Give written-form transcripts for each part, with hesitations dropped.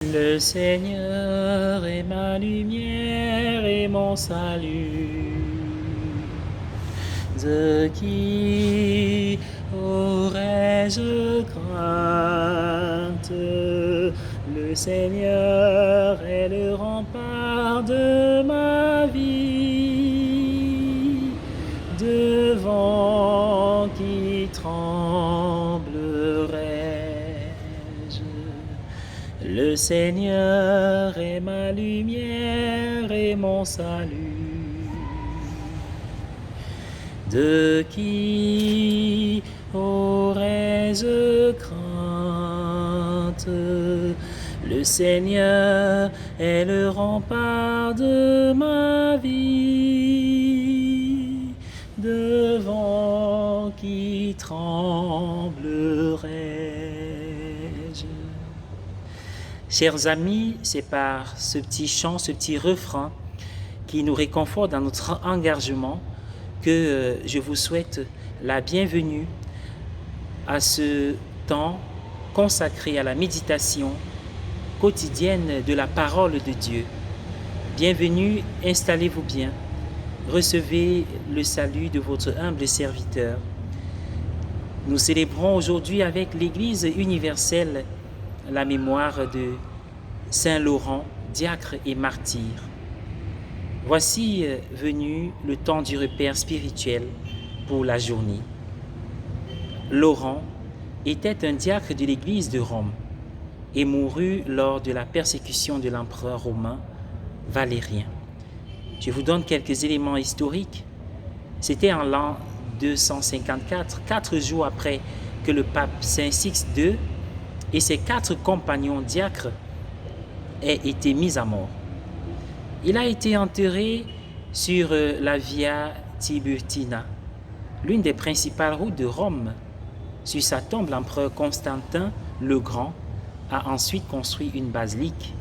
Le Seigneur est ma lumière et mon salut. De qui aurais-je crainte? Le Seigneur est le rempart de ma vie. Devant qui tremblerais-je? Le Seigneur est ma lumière et mon salut. De qui aurais-je crainte? Le Seigneur est le rempart de ma vie. Devant qui tremblerais-je? Chers amis, c'est par ce petit chant, ce petit refrain qui nous réconforte dans notre engagement que je vous souhaite la bienvenue à ce temps consacré à la méditation quotidienne de la parole de Dieu. Bienvenue, installez-vous bien, recevez le salut de votre humble serviteur. Nous célébrons aujourd'hui avec l'Église universelle la mémoire de Saint Laurent, diacre et martyr. Voici venu le temps du repère spirituel pour la journée. Laurent était un diacre de l'Église de Rome et mourut lors de la persécution de l'empereur romain Valérien. Je vous donne quelques éléments historiques. C'était en l'an 254, 4 jours après que le pape Saint Sixte II et ses 4 compagnons diacres aient été mis à mort. Il a été enterré sur la Via Tiburtina, l'une des principales routes de Rome. Sur sa tombe, l'empereur Constantin le Grand a ensuite construit une basilique.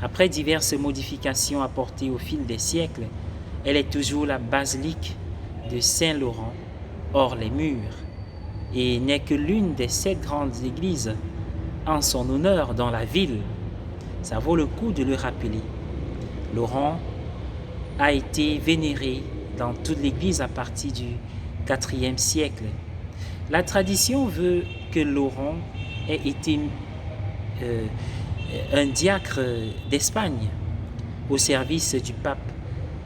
Après diverses modifications apportées au fil des siècles, elle est toujours la basilique de Saint-Laurent hors les murs et n'est que l'une des 7 grandes églises en son honneur dans la ville. Ça vaut le coup de le rappeler. Laurent a été vénéré dans toute l'Église à partir du IVe siècle. La tradition veut que Laurent ait été un diacre d'Espagne au service du pape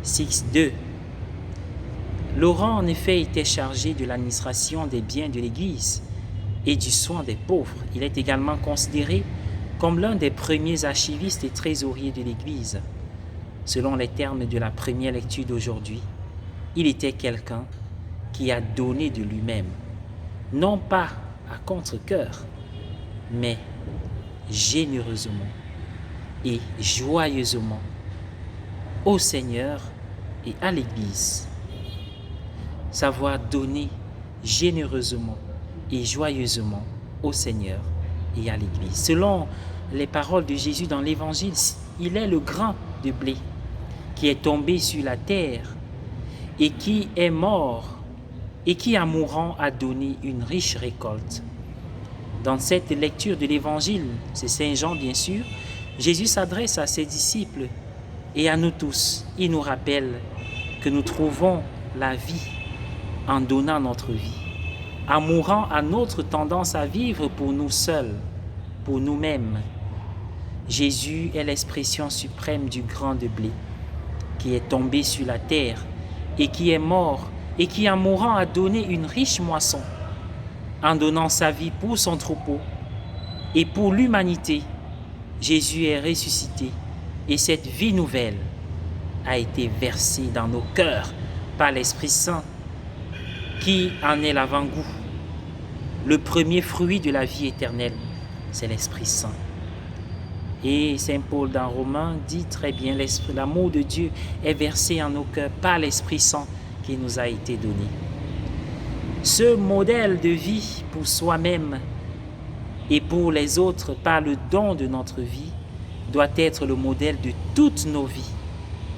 Sixte II. Laurent en effet était chargé de l'administration des biens de l'Église et du soin des pauvres. Il est également considéré comme l'un des premiers archivistes et trésoriers de l'Église. Selon les termes de la première lecture d'aujourd'hui, il était quelqu'un qui a donné de lui-même, non pas à contre-cœur, mais généreusement et joyeusement au Seigneur et à l'Église. Savoir donner généreusement et joyeusement au Seigneur et à l'Église. Selon les paroles de Jésus dans l'Évangile, il est le grain de blé qui est tombé sur la terre et qui est mort et qui, en mourant, a donné une riche récolte. Dans cette lecture de l'Évangile, c'est Saint Jean bien sûr, Jésus s'adresse à ses disciples et à nous tous. Il nous rappelle que nous trouvons la vie en donnant notre vie, en mourant à notre tendance à vivre pour nous seuls, pour nous-mêmes. Jésus est l'expression suprême du grain de blé qui est tombé sur la terre et qui est mort et qui, en mourant, a donné une riche moisson, en donnant sa vie pour son troupeau et pour l'humanité. Jésus est ressuscité et cette vie nouvelle a été versée dans nos cœurs par l'Esprit Saint qui en est l'avant-goût. Le premier fruit de la vie éternelle, c'est l'Esprit Saint. Et Saint Paul dans Romains dit très bien, l'amour de Dieu est versé en nos cœurs par l'Esprit Saint qui nous a été donné. Ce modèle de vie pour soi-même et pour les autres par le don de notre vie doit être le modèle de toutes nos vies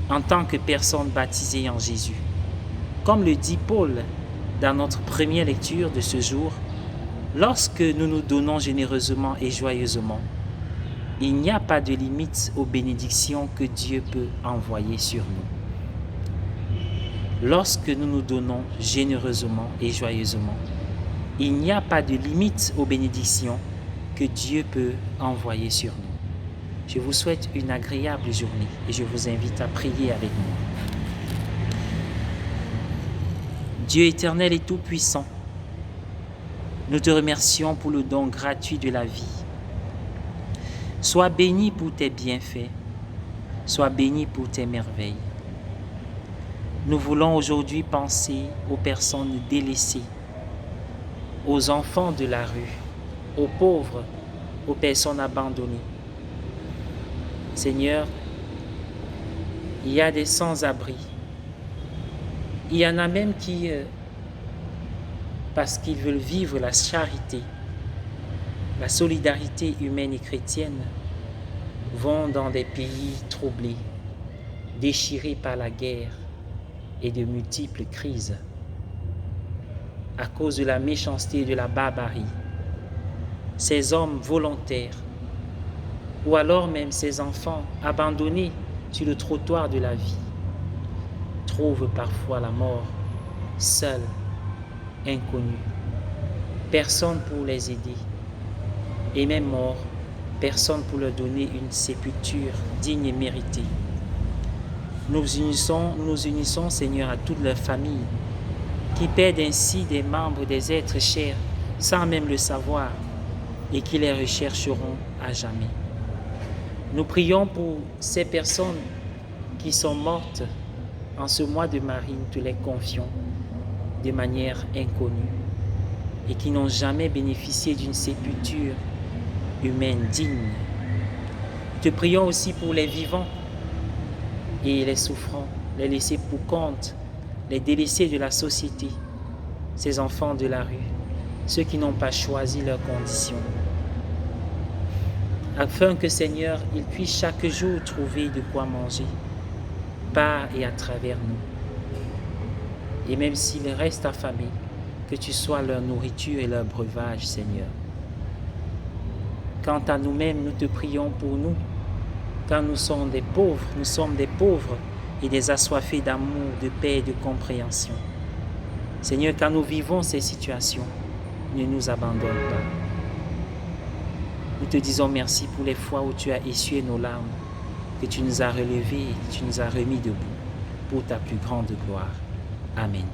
en tant que personnes baptisées en Jésus. Comme le dit Paul dans notre première lecture de ce jour, lorsque nous nous donnons généreusement et joyeusement, Il n'y a pas de limite aux bénédictions que Dieu peut envoyer sur nous. Lorsque nous nous donnons généreusement et joyeusement, il n'y a pas de limite aux bénédictions que Dieu peut envoyer sur nous. Je vous souhaite une agréable journée et je vous invite à prier avec moi. Dieu éternel et tout-puissant, nous te remercions pour le don gratuit de la vie. Sois béni pour tes bienfaits, sois béni pour tes merveilles. Nous voulons aujourd'hui penser aux personnes délaissées, aux enfants de la rue, aux pauvres, aux personnes abandonnées. Seigneur, il y a des sans-abri. Il y en a même qui, parce qu'ils veulent vivre la charité, la solidarité humaine et chrétienne, vont dans des pays troublés, déchirés par la guerre et de multiples crises. À cause de la méchanceté et de la barbarie, ces hommes volontaires, ou alors même ces enfants abandonnés sur le trottoir de la vie, trouvent parfois la mort, seuls, inconnus, personne pour les aider, et même morts, personne pour leur donner une sépulture digne et méritée. Nous nous unissons, Seigneur, à toute leur famille, qui perdent ainsi des membres, des êtres chers, sans même le savoir, et qui les rechercheront à jamais. Nous prions pour ces personnes qui sont mortes en ce mois de Marie, nous te les confions de manière inconnue et qui n'ont jamais bénéficié d'une sépulture humaine digne. Nous te prions aussi pour les vivants et les souffrants, les laissés pour compte, les délaissés de la société, ces enfants de la rue, ceux qui n'ont pas choisi leurs conditions, afin que, Seigneur, ils puissent chaque jour trouver de quoi manger, par et à travers nous. Et même s'ils restent affamés, que tu sois leur nourriture et leur breuvage, Seigneur. Quant à nous-mêmes, nous te prions pour nous, quand nous sommes des pauvres et des assoiffés d'amour, de paix et de compréhension. Seigneur, quand nous vivons ces situations, ne nous abandonne pas. Nous te disons merci pour les fois où tu as essuyé nos larmes, que tu nous as relevés et que tu nous as remis debout pour ta plus grande gloire. Amen.